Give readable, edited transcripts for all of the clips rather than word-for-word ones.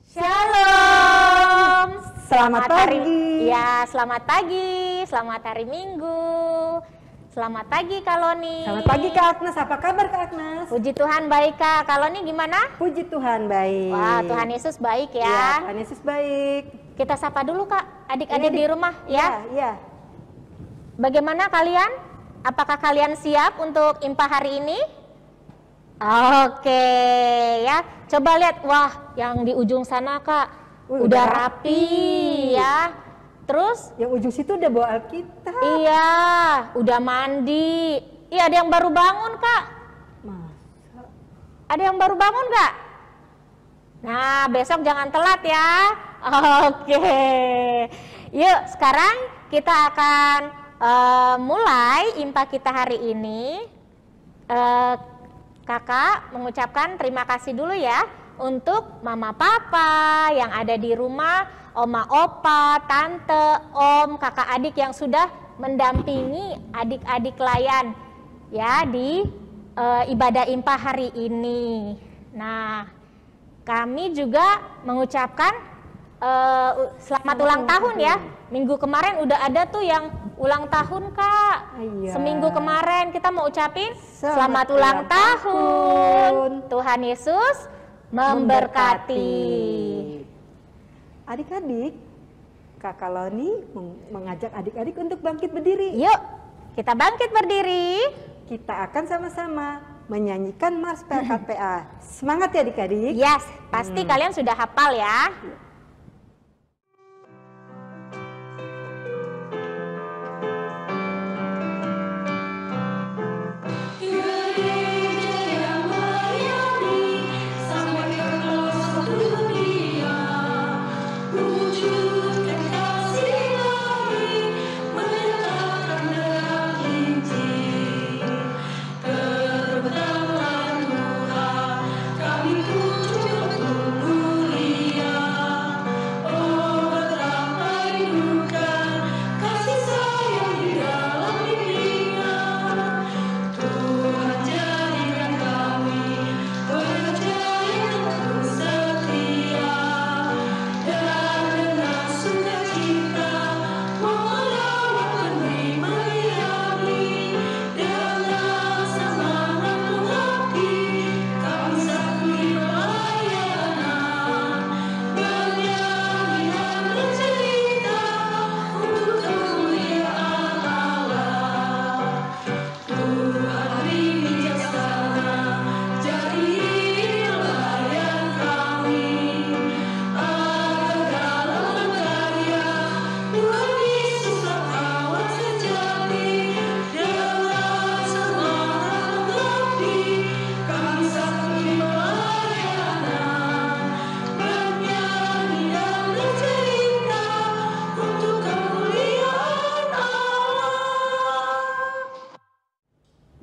Shalom. Selamat pagi. Ya, selamat pagi. Selamat hari Minggu. Selamat pagi Kak Loni. Selamat pagi Kak Agnes. Apa kabar Kak Agnes? Puji Tuhan baik Kak. Kak Loni gimana? Puji Tuhan baik. Wah, Tuhan Yesus baik Ya, ya. Tuhan Yesus baik. Kita sapa dulu Kak, adik-adik di rumah ya. Ya. Bagaimana kalian? Apakah kalian siap untuk impah hari ini? Oke ya. Coba lihat, wah yang di ujung sana Kak, udah rapi ya. Terus Yang ujung situ udah bawa Alkitab. iya, udah mandi. Iya, ada yang baru bangun Kak. Masa? Ada yang baru bangun nggak? Nah, besok jangan telat ya. Oke. Yuk, sekarang kita akan mulai impah kita hari ini. Kakak mengucapkan terima kasih dulu ya untuk mama papa yang ada di rumah, oma opa, tante, om, kakak adik yang sudah mendampingi adik-adik layan ya di ibadah impah hari ini. Nah, kami juga mengucapkan selamat ulang tahun ya. Minggu kemarin udah ada tuh yang ulang tahun Kak. Iya. Seminggu kemarin kita mau ucapin selamat ulang tahun. Tuhan Yesus memberkati. Adik-adik, Kakak Loni mengajak adik-adik untuk bangkit berdiri. Yuk, kita bangkit berdiri. Kita akan sama-sama menyanyikan Mars PKPA. Semangat ya adik-adik. Yes, pasti kalian sudah hafal ya.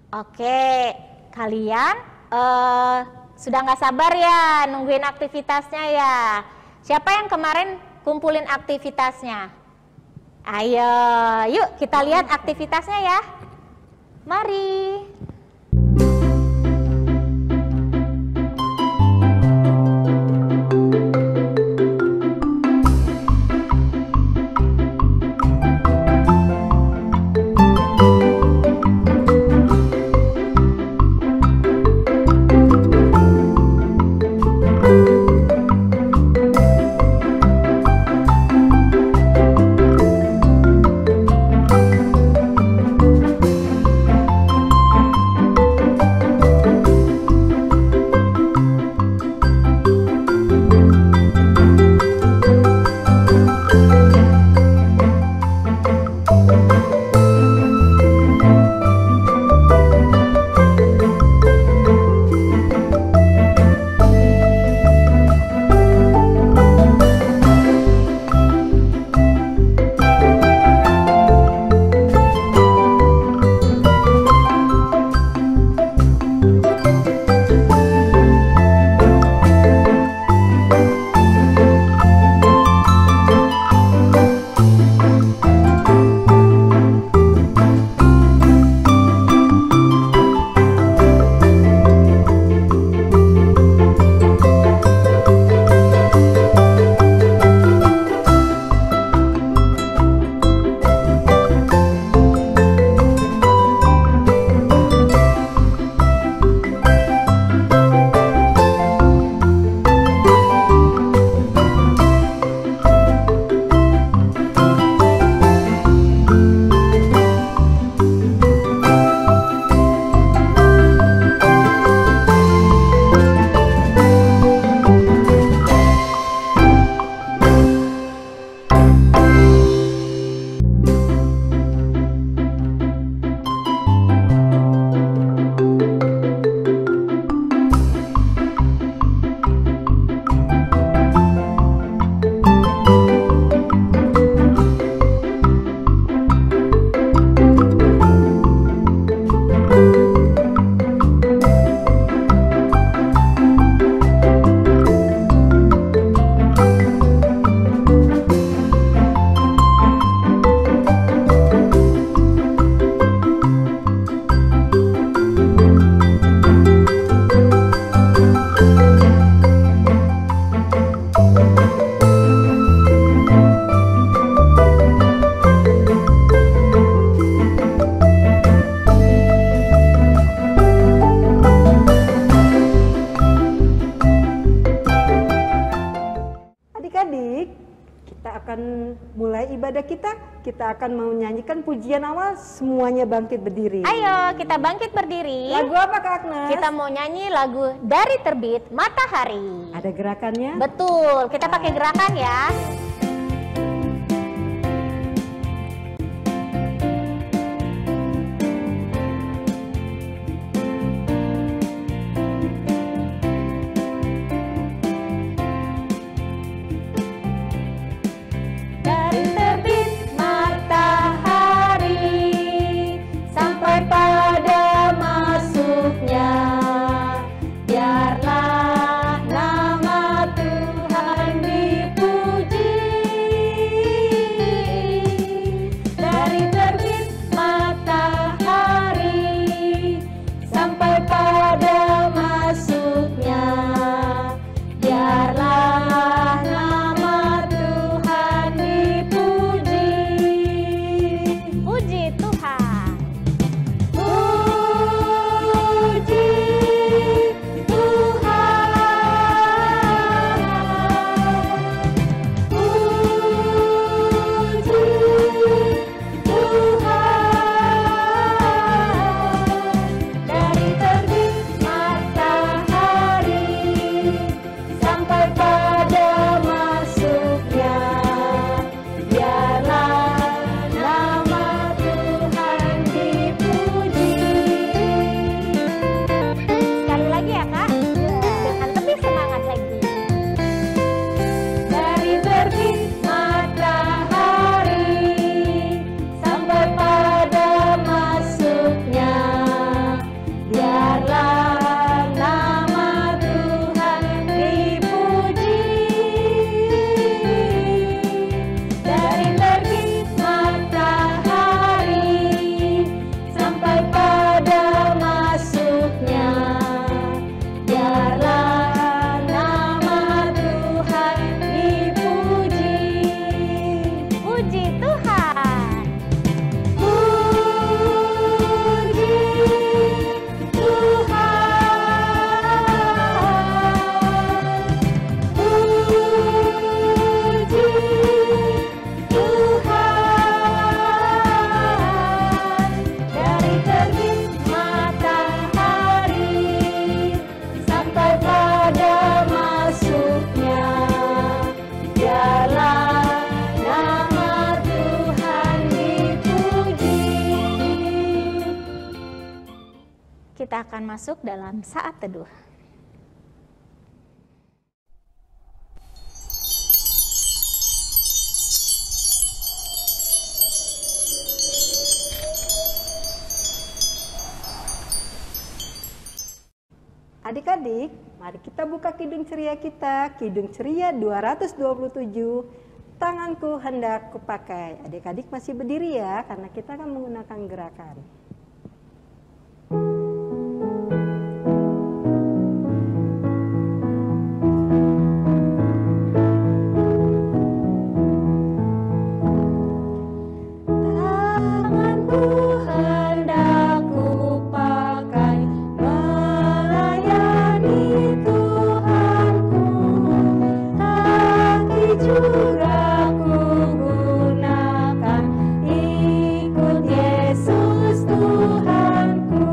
Oke, kalian sudah nggak sabar ya nungguin aktivitasnya ya. Siapa yang kemarin kumpulin aktivitasnya? Ayo, yuk kita lihat aktivitasnya ya. Mari. kita akan menyanyikan pujian awal, semuanya bangkit berdiri. Ayo kita bangkit berdiri. Lagu apa Kak Agnes? Kita mau nyanyi lagu Dari Terbit Matahari. Ada gerakannya? Betul, kita pakai gerakan ya. Dari terbit matahari sampai pada masuknya, biarlah nama Tuhan dipuji. Dari terbit matahari sampai pada masuknya, biarlah nama Tuhan dipuji. Puji Tuhan. Puji Tuhan. Puji Tuhan. Dari terbit matahari sampai pada masuknya, biarlah nama Tuhan dipuji. Sekali lagi ya Kak, dengan lebih semangat lagi. Dari terbit matahari sampai pada masuknya, biarlah nama Tuhan dipuji. Dari terbit matahari sampai pada masuknya, biarlah nama Tuhan dipuji. Puji Tuhan. Puji Tuhan. Puji Tuhan. Dari terbit matahari sampai pada masuknya, biarlah nama Tuhan dipuji. Kita akan masuk dalam saat teduh. Adik-adik, mari kita buka Kidung Ceria kita, Kidung Ceria 227, tanganku hendak kupakai. Adik-adik masih berdiri ya, karena kita akan menggunakan gerakan. Tanganku hendak kupakai melayani Tuhanku, kaki juga kugunakan ikut Yesus Tuhanku.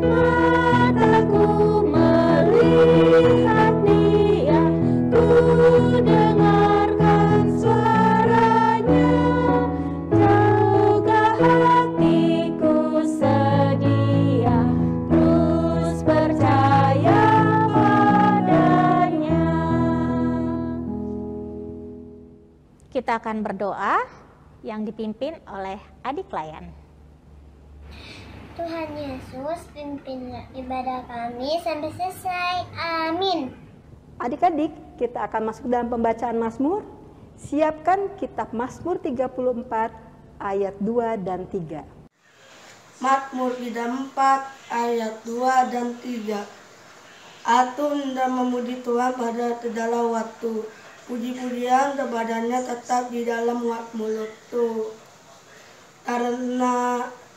Mataku melihat Dia, ku dengarkan suaranya, juga hatiku sedia terus percaya padanya. Kita akan berdoa yang dipimpin oleh adik Layan. Tuhan Yesus, pimpinlah ibadah kami sampai selesai. Amin. Adik-adik, kita akan masuk dalam pembacaan Mazmur. Siapkan kitab Mazmur 34 ayat 2 dan 3. Mazmur 34 ayat 2 dan 3. Aku hendak memuji Tuhan pada segala waktu. Puji-pujian kepadanya tetap di dalam mulutku.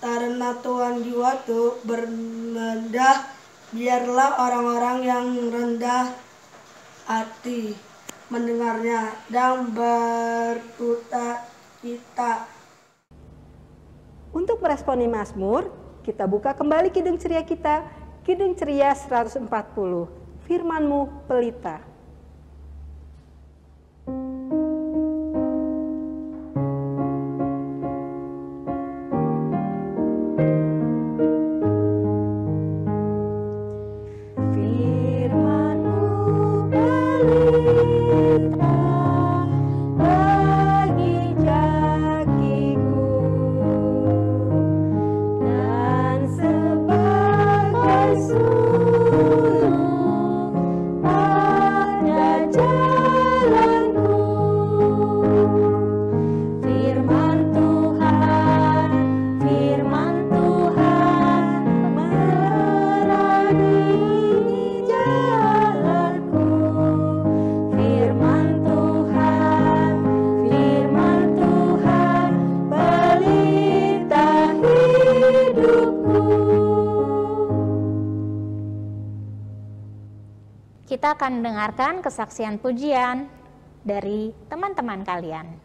Karena Tuhan jiwaku bermedah, biarlah orang-orang yang rendah hati mendengarnya dan berkata kita. Untuk meresponi Mazmur, kita buka kembali Kidung Ceria kita, Kidung Ceria 140, Firman-Mu pelita. Kita akan mendengarkan kesaksian pujian dari teman-teman kalian.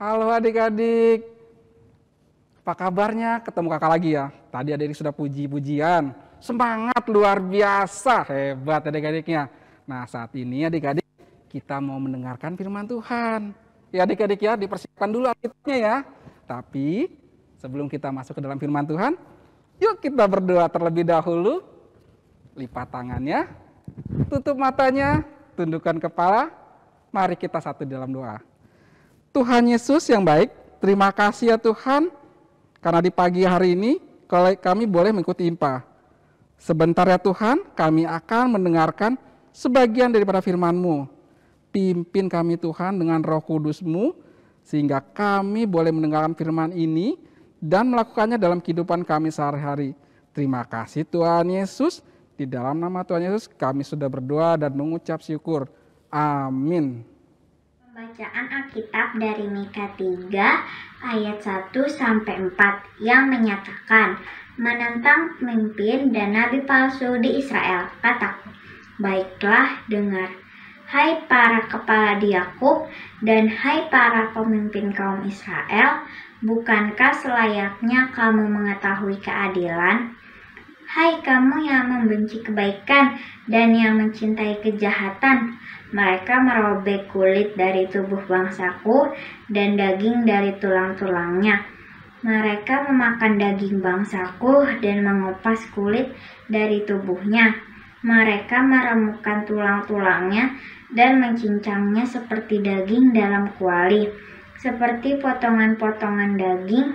Halo adik-adik, apa kabarnya? Ketemu kakak lagi ya. Tadi adik-adik sudah puji-pujian, semangat luar biasa, hebat adik-adiknya. Nah saat ini adik-adik kita mau mendengarkan firman Tuhan. Ya adik-adik ya, dipersiapkan dulu Alkitabnya ya. Tapi sebelum kita masuk ke dalam firman Tuhan, yuk kita berdoa terlebih dahulu. Lipat tangannya, tutup matanya, tundukkan kepala. Mari kita satu dalam doa. Tuhan Yesus yang baik, terima kasih ya Tuhan, karena di pagi hari ini kami boleh mengikuti IMPA. Sebentar ya Tuhan, kami akan mendengarkan sebagian daripada firman-Mu. Pimpin kami Tuhan dengan Roh Kudus-Mu, sehingga kami boleh mendengarkan firman ini dan melakukannya dalam kehidupan kami sehari-hari. Terima kasih Tuhan Yesus, di dalam nama Tuhan Yesus kami sudah berdoa dan mengucap syukur. Amin. Pembacaan Alkitab dari Mika 3 ayat 1-4 yang menyatakan, menentang pemimpin dan nabi palsu di Israel, kataku, baiklah dengar, hai para kepala di Yakub dan hai para pemimpin kaum Israel, bukankah selayaknya kamu mengetahui keadilan? Hai kamu yang membenci kebaikan dan yang mencintai kejahatan, mereka merobek kulit dari tubuh bangsaku dan daging dari tulang-tulangnya. Mereka memakan daging bangsaku dan mengupas kulit dari tubuhnya. Mereka meremukkan tulang-tulangnya dan mencincangnya seperti daging dalam kuali, seperti potongan-potongan daging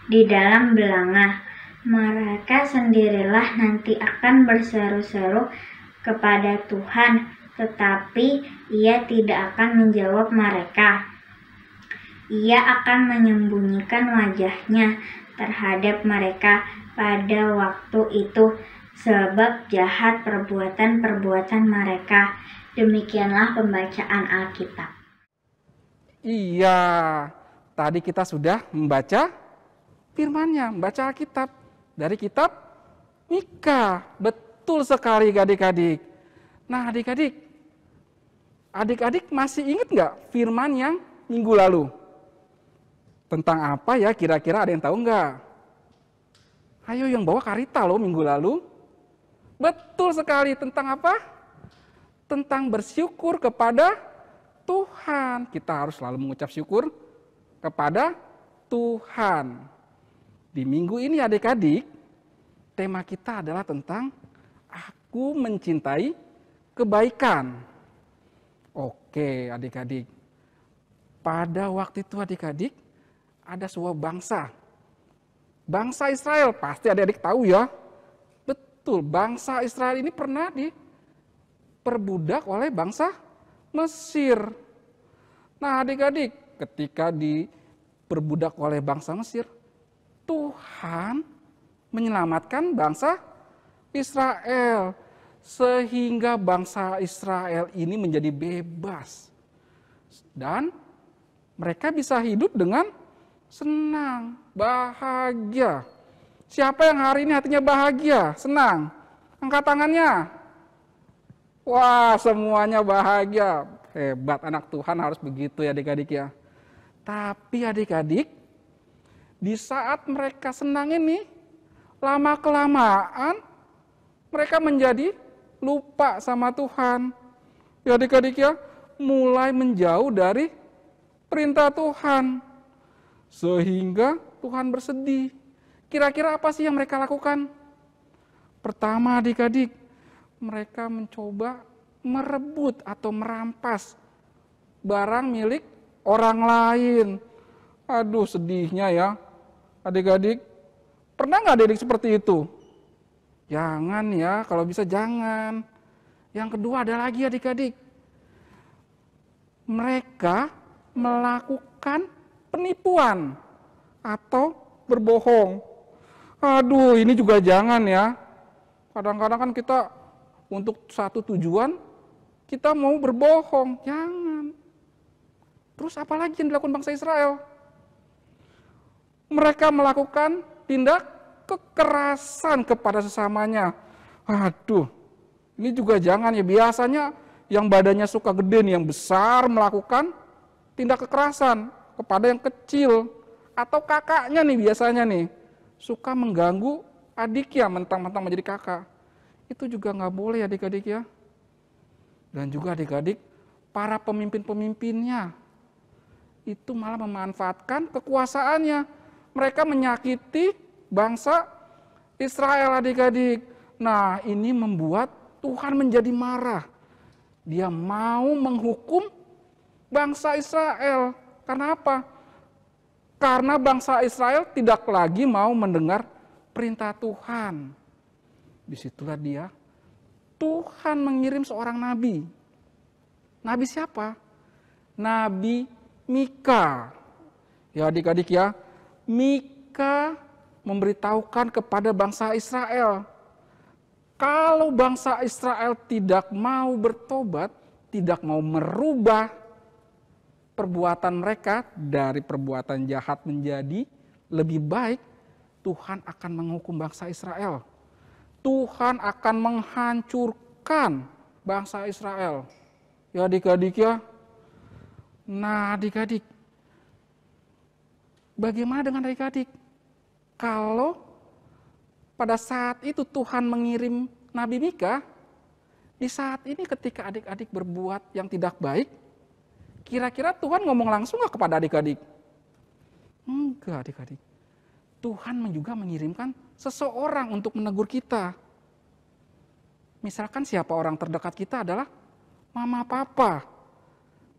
di dalam belanga. Mereka sendirilah nanti akan berseru-seru kepada Tuhan, tetapi ia tidak akan menjawab mereka. Ia akan menyembunyikan wajahnya terhadap mereka pada waktu itu, sebab jahat perbuatan-perbuatan mereka. Demikianlah pembacaan Alkitab. Iya, tadi kita sudah membaca firman-Nya, membaca Alkitab dari kitab Mika. Betul sekali adik-adik. Nah adik-adik masih ingat nggak firman yang minggu lalu? Tentang apa ya kira-kira, ada yang tahu nggak? Ayo yang bawa Karita loh minggu lalu. Betul sekali, tentang apa? Tentang bersyukur kepada Tuhan. Kita harus selalu mengucap syukur kepada Tuhan. Di minggu ini adik-adik, tema kita adalah tentang aku mencintai kebaikan. Oke adik-adik, pada waktu itu adik-adik ada sebuah bangsa. Bangsa Israel, pasti adik-adik tahu ya. Betul, bangsa Israel ini pernah diperbudak oleh bangsa Mesir. Nah adik-adik, ketika diperbudak oleh bangsa Mesir, Tuhan menyelamatkan bangsa Israel. Sehingga bangsa Israel ini menjadi bebas. Dan mereka bisa hidup dengan senang, bahagia. Siapa yang hari ini hatinya bahagia, senang? Angkat tangannya. Wah, semuanya bahagia. Hebat, anak Tuhan harus begitu ya adik-adik ya. Tapi adik-adik, di saat mereka senang ini, lama-kelamaan mereka menjadi lupa sama Tuhan. Ya adik-adik ya, mulai menjauh dari perintah Tuhan. Sehingga Tuhan bersedih. Kira-kira apa sih yang mereka lakukan? Pertama adik-adik, mereka mencoba merebut atau merampas barang milik orang lain. Aduh sedihnya ya adik-adik. Pernah nggak adik-adik seperti itu? Jangan ya, kalau bisa jangan. Yang kedua ada lagi adik-adik. Mereka melakukan penipuan atau berbohong. Aduh, ini juga jangan ya. Kadang-kadang kan kita untuk satu tujuan, kita mau berbohong. Jangan. Terus apa lagi yang dilakukan bangsa Israel? Mereka melakukan tindak kekerasan kepada sesamanya. Aduh, ini juga jangan ya. Biasanya yang badannya suka gede nih, yang besar melakukan tindak kekerasan kepada yang kecil. Atau kakaknya nih biasanya nih, suka mengganggu adiknya mentang-mentang menjadi kakak. Itu juga nggak boleh adik-adik ya. Dan juga adik-adik, para pemimpin-pemimpinnya itu malah memanfaatkan kekuasaannya. Mereka menyakiti bangsa Israel adik-adik. Nah ini membuat Tuhan menjadi marah. Dia mau menghukum bangsa Israel. Karena apa? Karena bangsa Israel tidak lagi mau mendengar perintah Tuhan. Disitulah dia, Tuhan mengirim seorang nabi. Nabi siapa? Nabi Mika. Ya adik-adik ya, Mika memberitahukan kepada bangsa Israel, kalau bangsa Israel tidak mau bertobat, tidak mau merubah perbuatan mereka dari perbuatan jahat menjadi lebih baik, Tuhan akan menghukum bangsa Israel. Tuhan akan menghancurkan bangsa Israel. Ya adik-adik ya. Nah adik-adik, bagaimana dengan adik-adik? Kalau pada saat itu Tuhan mengirim Nabi Mika, di saat ini ketika adik-adik berbuat yang tidak baik, kira-kira Tuhan ngomong langsung nggak kepada adik-adik? Enggak adik-adik. Tuhan juga mengirimkan seseorang untuk menegur kita. Misalkan siapa orang terdekat kita adalah mama papa.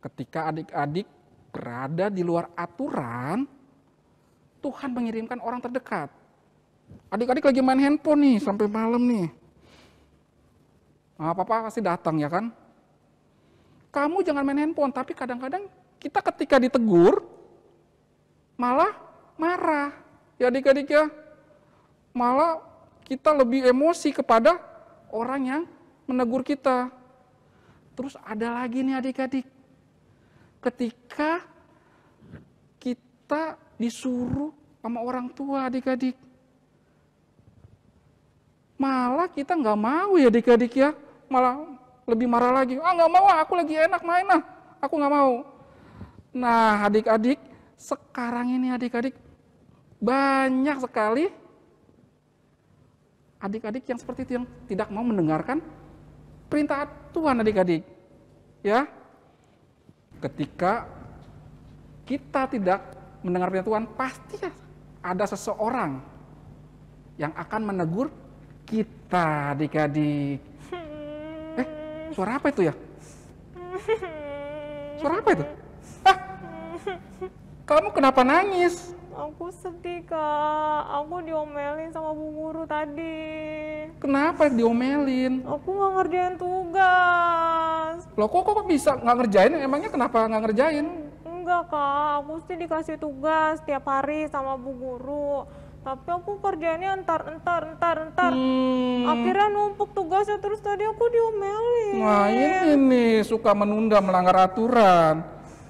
Ketika adik-adik berada di luar aturan, Tuhan mengirimkan orang terdekat. Adik-adik lagi main handphone nih sampai malam nih. Nah, papa pasti datang ya kan? kamu jangan main handphone. Tapi kadang-kadang kita ketika ditegur, malah marah. Ya adik-adik ya, malah kita lebih emosi kepada orang yang menegur kita. Terus ada lagi nih adik-adik, ketika kita disuruh sama orang tua adik-adik, malah kita nggak mau ya adik-adik ya, malah lebih marah lagi. Nggak mau, aku lagi enak main aku nggak mau. Nah adik-adik, sekarang ini adik-adik banyak sekali adik-adik yang seperti itu, yang tidak mau mendengarkan perintah Tuhan adik-adik. Ya, ketika kita tidak mendengar perintah Tuhan, pasti ada seseorang yang akan menegur kita adik-adik. Suara apa itu ya? Suara apa itu? Kamu kenapa nangis? Aku sedih, Kak. Aku diomelin sama Bu Guru tadi. Kenapa diomelin? Aku nggak ngerjain tugas. Loh kok bisa nggak ngerjain? Emangnya kenapa nggak ngerjain? Enggak, Kak. Aku sih dikasih tugas tiap hari sama Bu Guru. Tapi aku kerjaannya entar. Akhirnya numpuk tugasnya, terus tadi aku diomelin. Nah ini nih, suka menunda, melanggar aturan.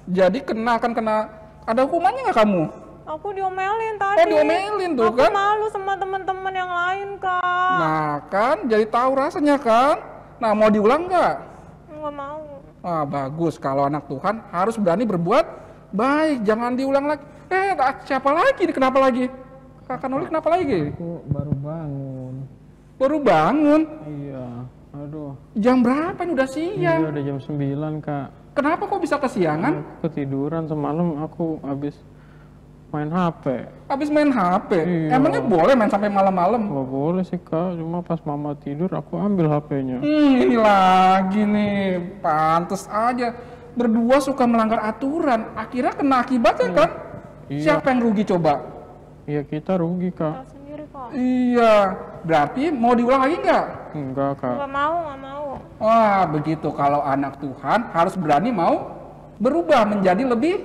Jadi akan kena, ada hukumannya nggak kamu? Aku diomelin tadi. Oh diomelin tuh kan? Aku malu sama teman-teman yang lain, Kak. Nah kan, jadi tahu rasanya kan? Nah mau diulang nggak? Nggak mau. Bagus, kalau anak Tuhan harus berani berbuat baik, jangan diulang lagi. Siapa lagi? Kenapa lagi? Kakak Noli kenapa lagi? Aku baru bangun. Baru bangun? Iya, aduh. Jam berapa ini? Udah siang. Iya, udah jam 9, Kak. Kenapa kok bisa kesiangan? Aku ketiduran semalam, aku habis main HP. Habis main HP? Iya. Emangnya boleh main sampai malam-malam? Nggak boleh sih, Kak. Cuma pas mama tidur, aku ambil HP-nya. Ini lagi nih, pantes aja. Berdua suka melanggar aturan, akhirnya kena akibatnya kan? Iya. Siapa yang rugi coba? Iya, kita rugi, Kak. Kita sendiri, Kak. Iya, berarti mau diulang lagi nggak? Enggak, Kak. Nggak mau. Wah, begitu. Kalau anak Tuhan harus berani mau berubah menjadi lebih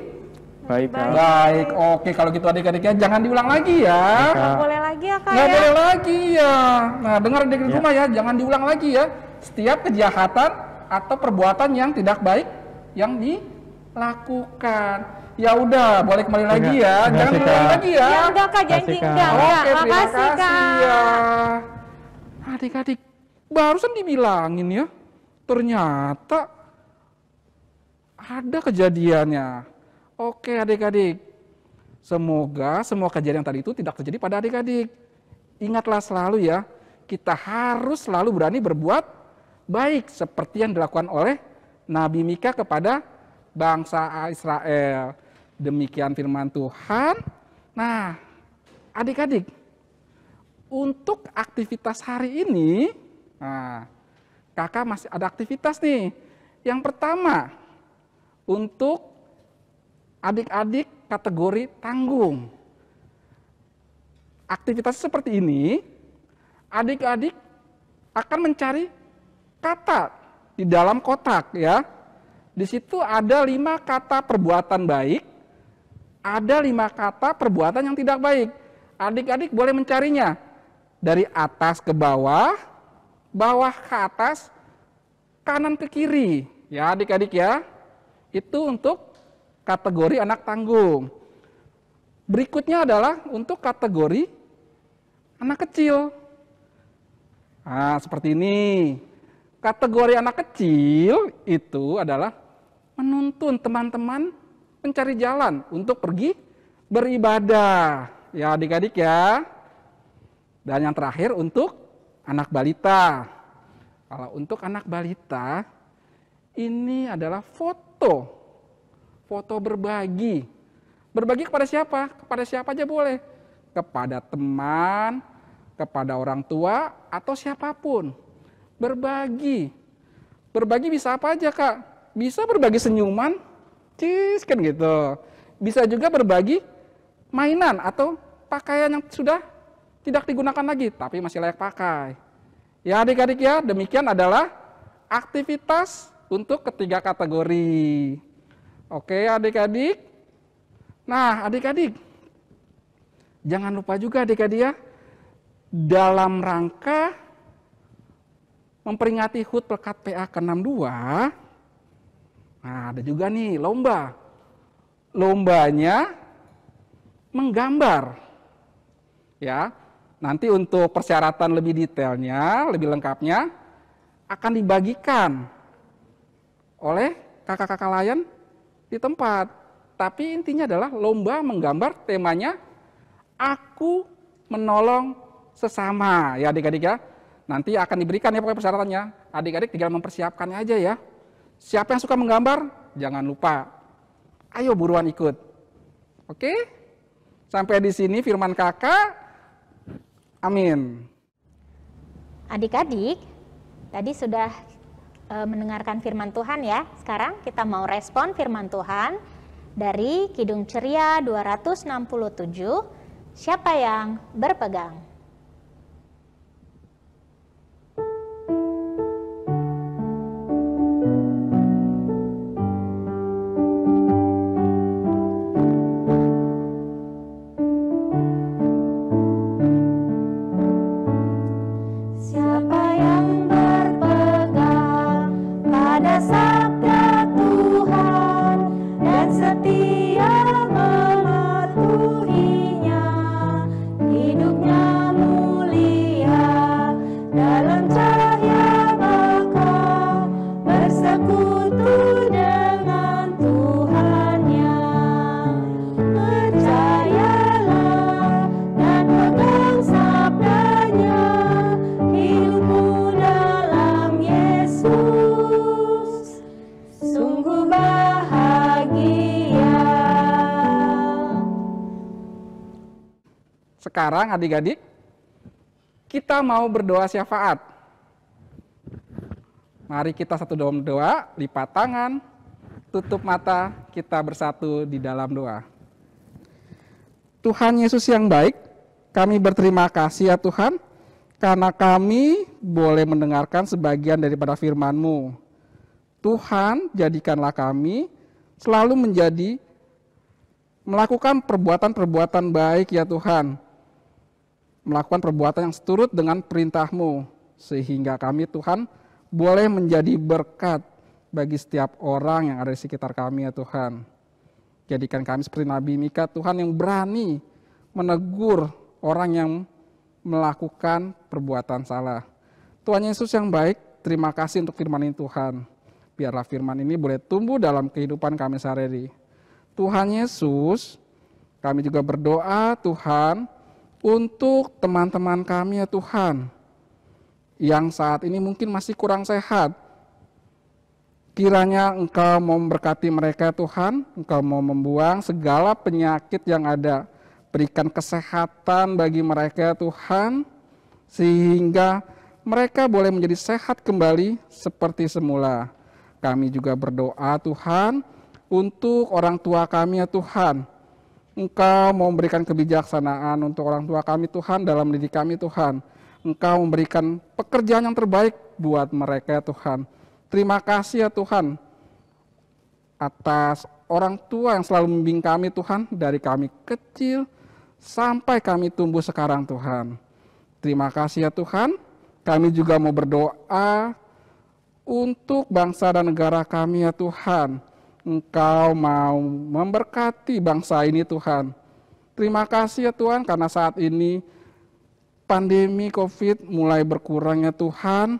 Baik, Kak. baik. Oke, kalau gitu adik-adiknya jangan diulang lagi ya. Nggak boleh lagi ya, Kak, Nggak ya? boleh lagi ya. Nah, dengar adik di rumah ya, jangan diulang lagi ya. Setiap kejahatan atau perbuatan yang tidak baik yang dilakukan. Ya udah, boleh kembali lagi ya. Enggak Jangan sih, diulang Kak. lagi ya. Ya udah, Kak, janji Makasih, Kak. enggak. Oke, terima Makasih, kasih Kak. ya. Adik-adik, barusan dibilangin ya. Ternyata ada kejadiannya. Oke adik-adik, semoga semua kejadian tadi itu tidak terjadi pada adik-adik. Ingatlah selalu ya, kita harus selalu berani berbuat baik seperti yang dilakukan oleh Nabi Mika kepada bangsa Israel. Demikian firman Tuhan. Nah, adik-adik, untuk aktivitas hari ini, kakak masih ada aktivitas nih. Yang pertama, untuk adik-adik kategori tanggung. Aktivitas seperti ini, adik-adik akan mencari kata di dalam kotak ya. Di situ ada 5 kata perbuatan baik, ada 5 kata perbuatan yang tidak baik. Adik-adik boleh mencarinya dari atas ke bawah, bawah ke atas, kanan ke kiri. Ya adik-adik ya, itu untuk kategori anak tanggung. Berikutnya adalah untuk kategori anak kecil. Nah, seperti ini. Kategori anak kecil itu adalah menuntun teman-teman mencari jalan untuk pergi beribadah. Ya adik-adik ya. Dan yang terakhir untuk anak balita. Kalau untuk anak balita, ini adalah foto. Foto berbagi. Berbagi kepada siapa? Kepada siapa aja boleh. Kepada teman, kepada orang tua, atau siapapun. Berbagi. Berbagi bisa apa aja, Kak? Bisa berbagi senyuman, cis kan gitu. Bisa juga berbagi mainan atau pakaian yang sudah tidak digunakan lagi, tapi masih layak pakai. Ya adik-adik ya, demikian adalah aktivitas untuk ketiga kategori. Oke adik-adik. Nah adik-adik, jangan lupa juga adik-adik ya, dalam rangka memperingati HUT Pelkat PA ke-62, nah ada juga nih lomba. Lombanya menggambar. Ya, nanti untuk persyaratan lebih detailnya, lebih lengkapnya akan dibagikan oleh kakak-kakak layan di tempat. Tapi intinya adalah lomba menggambar, temanya aku menolong sesama. Ya adik-adik ya, nanti akan diberikan ya pokoknya persyaratannya. Adik-adik tinggal mempersiapkannya aja ya. Siapa yang suka menggambar, jangan lupa. Ayo buruan ikut. Oke? Sampai di sini firman kakak. Amin. Adik-adik, tadi sudah mendengarkan firman Tuhan ya. Sekarang kita mau respon firman Tuhan dari Kidung Ceria 267. Siapa yang berpegang? Sekarang adik-adik, kita mau berdoa syafaat. Mari kita satu dalam doa, lipat tangan, tutup mata, kita bersatu di dalam doa. Tuhan Yesus yang baik, kami berterima kasih ya Tuhan, karena kami boleh mendengarkan sebagian daripada firman-Mu. Tuhan, jadikanlah kami selalu melakukan perbuatan-perbuatan baik ya Tuhan. Melakukan perbuatan yang seturut dengan perintah-Mu, sehingga kami Tuhan boleh menjadi berkat bagi setiap orang yang ada di sekitar kami ya Tuhan. Jadikan kami seperti Nabi Mika Tuhan yang berani menegur orang yang melakukan perbuatan salah. Tuhan Yesus yang baik, terima kasih untuk firman ini Tuhan. Biarlah firman ini boleh tumbuh dalam kehidupan kami sehari-hari. Tuhan Yesus, kami juga berdoa Tuhan, untuk teman-teman kami ya Tuhan, yang saat ini mungkin masih kurang sehat. Kiranya Engkau mau memberkati mereka Tuhan, Engkau mau membuang segala penyakit yang ada. Berikan kesehatan bagi mereka Tuhan, sehingga mereka boleh menjadi sehat kembali seperti semula. Kami juga berdoa Tuhan, untuk orang tua kami ya Tuhan, Engkau mau memberikan kebijaksanaan untuk orang tua kami Tuhan dalam mendidik kami Tuhan. Engkau memberikan pekerjaan yang terbaik buat mereka Tuhan. Terima kasih ya Tuhan atas orang tua yang selalu membimbing kami Tuhan dari kami kecil sampai kami tumbuh sekarang Tuhan. Terima kasih ya Tuhan. Kami juga mau berdoa untuk bangsa dan negara kami ya Tuhan. Engkau mau memberkati bangsa ini Tuhan. Terima kasih ya Tuhan karena saat ini pandemi COVID mulai berkurang ya Tuhan.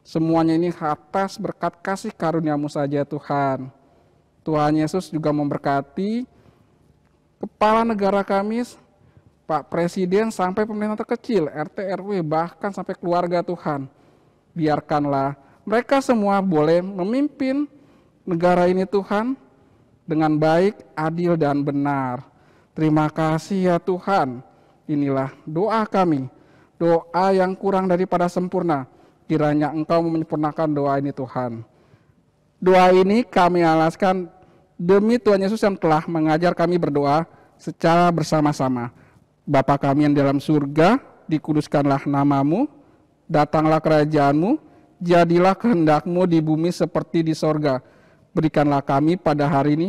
Semuanya ini atas berkat kasih karunia-Mu saja Tuhan. Tuhan Yesus juga memberkati kepala negara kami, Pak Presiden sampai pemerintah terkecil, RT, RW, bahkan sampai keluarga Tuhan. Biarkanlah mereka semua boleh memimpin negara ini Tuhan dengan baik, adil, dan benar. Terima kasih ya Tuhan. Inilah doa kami, doa yang kurang daripada sempurna. Kiranya Engkau menyempurnakan doa ini Tuhan. Doa ini kami alaskan demi Tuhan Yesus yang telah mengajar kami berdoa secara bersama-sama. Bapa kami yang dalam surga, dikuduskanlah nama-Mu, datanglah kerajaan-Mu, jadilah kehendak-Mu di bumi seperti di sorga. Berikanlah kami pada hari ini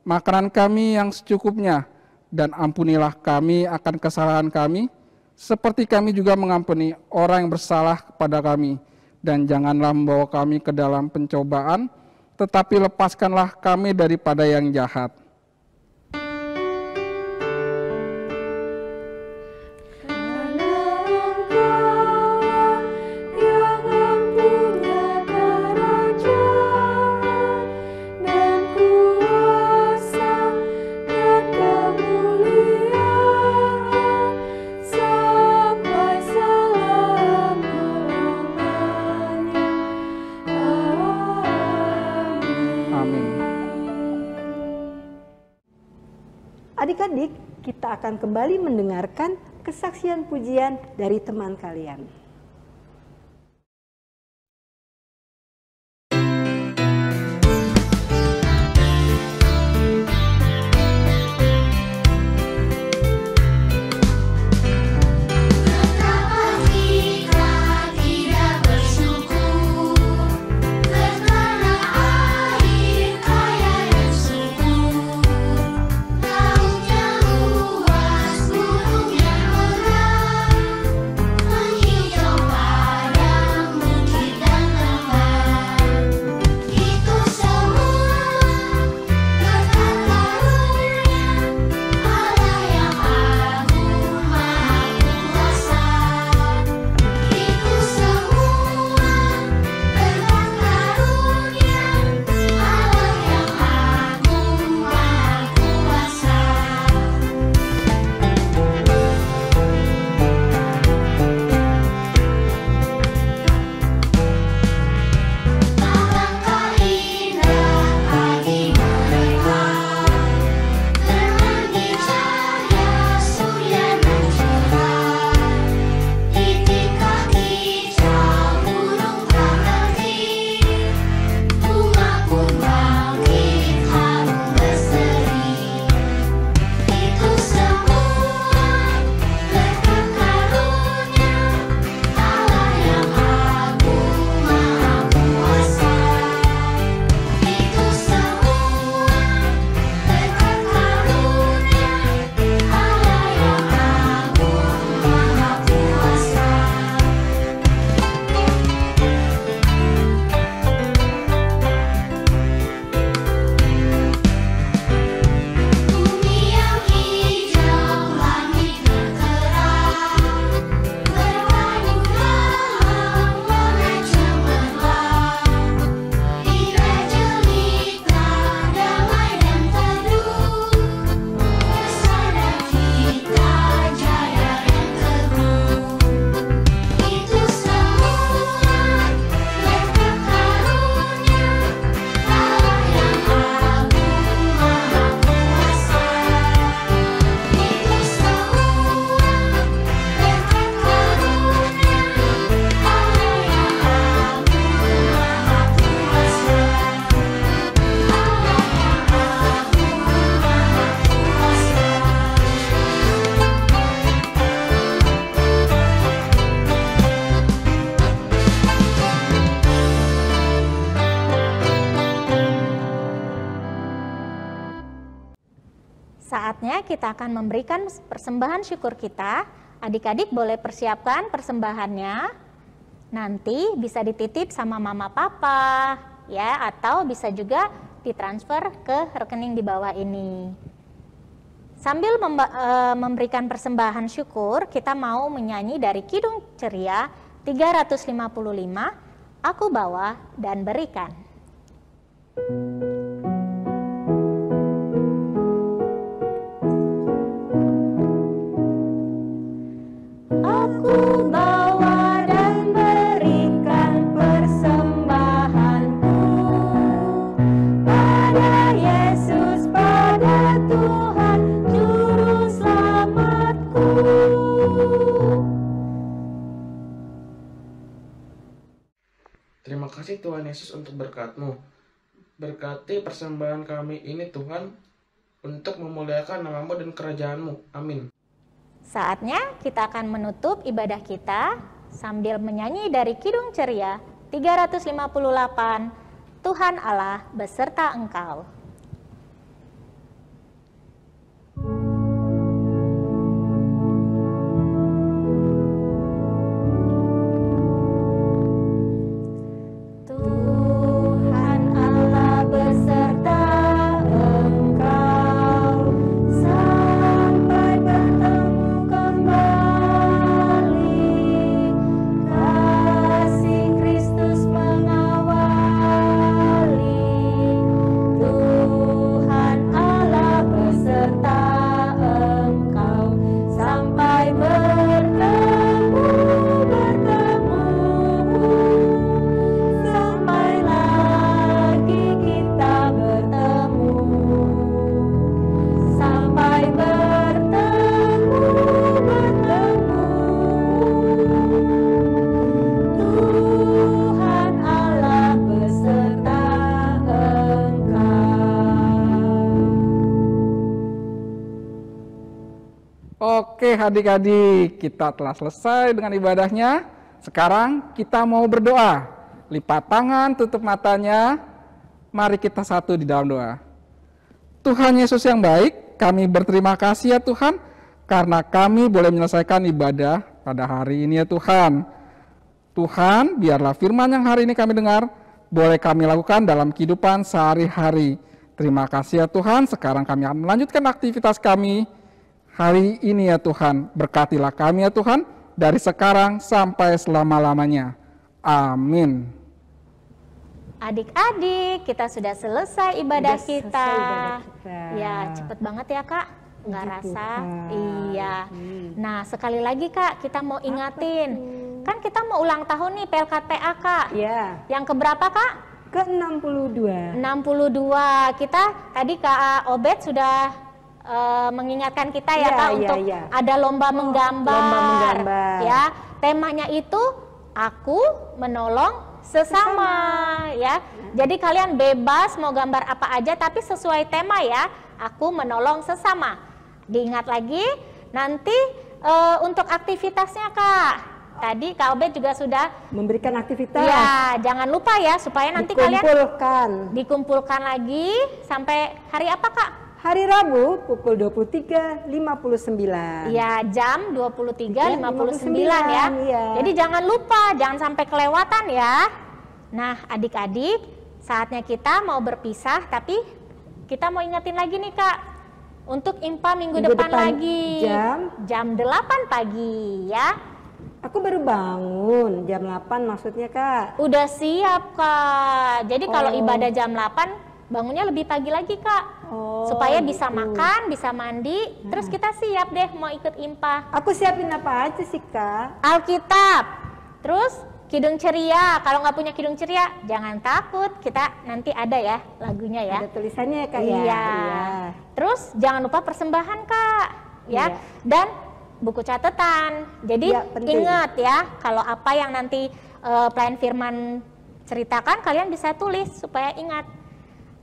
makanan kami yang secukupnya, dan ampunilah kami akan kesalahan kami, seperti kami juga mengampuni orang yang bersalah kepada kami. Dan janganlah membawa kami ke dalam pencobaan, tetapi lepaskanlah kami daripada yang jahat. Adik-adik, kita akan kembali mendengarkan kesaksian pujian dari teman kalian. Saatnya kita akan memberikan persembahan syukur kita. Adik-adik boleh persiapkan persembahannya. Nanti bisa dititip sama mama papa ya, atau bisa juga ditransfer ke rekening di bawah ini. Sambil memberikan persembahan syukur, kita mau menyanyi dari Kidung Ceria 355, Aku Bawa dan Berikan. Aku bawa dan berikan persembahanku pada Yesus, pada Tuhan Juru Selamatku. Terima kasih Tuhan Yesus untuk berkat-Mu. Berkati persembahan kami ini Tuhan, untuk memuliakan nama-Mu dan kerajaan-Mu. Amin. Saatnya kita akan menutup ibadah kita sambil menyanyi dari Kidung Ceria 358. Tuhan Allah beserta engkau. Tuhan Allah beserta engkau sampai bertemu kembali. Kasih Kristus mengawali. Tuhan Allah beserta engkau sampai bertemu. Sampai lagi kita bertemu. Sampai bertemu. Tuhan Allah beserta engkau. Oke adik-adik, kita telah selesai dengan ibadahnya. Sekarang kita mau berdoa. Lipat tangan, tutup matanya. Mari kita satu di dalam doa. Tuhan Yesus yang baik, kami berterima kasih ya Tuhan, karena kami boleh menyelesaikan ibadah pada hari ini ya Tuhan. Tuhan, biarlah firman yang hari ini kami dengar, boleh kami lakukan dalam kehidupan sehari-hari. Terima kasih ya Tuhan, sekarang kami akan melanjutkan aktivitas kami hari ini ya Tuhan. Berkatilah kami ya Tuhan, dari sekarang sampai selama-lamanya. Amin. Adik-adik, kita sudah selesai ibadah Sudah kita. selesai ibadah kita. Ya, cepet banget ya Kak. Nggak Puji rasa? Tuhan. Iya. Nah, sekali lagi Kak, kita mau ingatin. Kan kita mau ulang tahun nih PLKTA Kak. Ya, Yang keberapa Kak? ke-62. 62. Kita tadi Kak Obed sudah mengingatkan kita ya Iya, Kak iya, untuk iya. ada lomba menggambar. lomba menggambar. Ya, temanya itu aku menolong sesama ya. Jadi kalian bebas mau gambar apa aja tapi sesuai tema ya. Aku menolong sesama. Diingat lagi nanti untuk aktivitasnya Kak. Tadi Kak Obed juga sudah Memberikan aktivitas. ya, jangan lupa ya supaya nanti kalian dikumpulkan lagi sampai hari apa Kak? Hari Rabu pukul 23.59. Ya, jam 23.59 ya. Iya. Jadi jangan lupa, jangan sampai kelewatan ya. Nah, adik-adik, saatnya kita mau berpisah, tapi kita mau ingetin lagi nih Kak. Untuk IMPA minggu depan lagi. Jam 8 pagi ya. Aku baru bangun jam 8 maksudnya Kak. Udah siap Kak. Jadi kalau ibadah jam 8, bangunnya lebih pagi lagi Kak. Supaya bisa makan, bisa mandi, terus kita siap deh mau ikut IMPA. Aku siapin apa aja sih Kak? Alkitab, terus Kidung Ceria. Kalau nggak punya Kidung Ceria, jangan takut, kita nanti ada ya lagunya ya. Ada tulisannya ya Kak ya? Iya. Terus jangan lupa persembahan Kak, ya. Iya. Dan buku catatan. Jadi Iya, penting. ingat ya, kalau apa yang nanti pelayan firman ceritakan, kalian bisa tulis supaya ingat.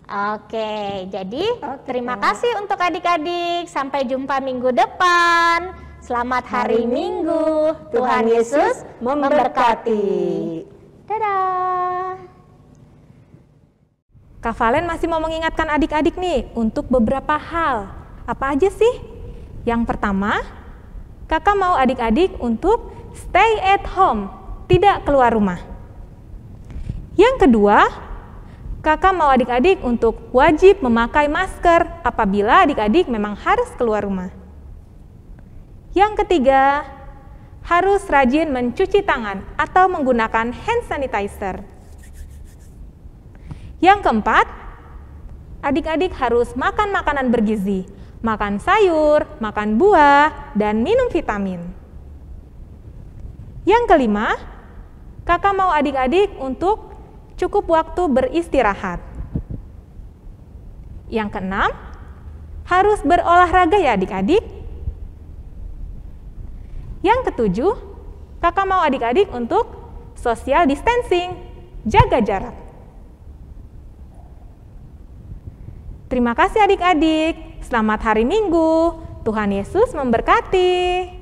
Oke, jadi terima kasih untuk adik-adik. Sampai jumpa minggu depan. Selamat hari Minggu. Tuhan Yesus memberkati. Dadah. Kak Valen masih mau mengingatkan adik-adik nih untuk beberapa hal. Apa aja sih? Yang pertama, Kakak mau adik-adik untuk stay at home, tidak keluar rumah. Yang kedua, Kakak mau adik-adik untuk wajib memakai masker apabila adik-adik memang harus keluar rumah. Yang ketiga, harus rajin mencuci tangan atau menggunakan hand sanitizer. Yang keempat, adik-adik harus makan makanan bergizi, makan sayur, makan buah, dan minum vitamin. Yang kelima, Kakak mau adik-adik untuk cukup waktu beristirahat. Yang keenam, harus berolahraga ya adik-adik. Yang ketujuh, Kakak mau adik-adik untuk social distancing, jaga jarak. Terima kasih adik-adik. Selamat hari Minggu. Tuhan Yesus memberkati.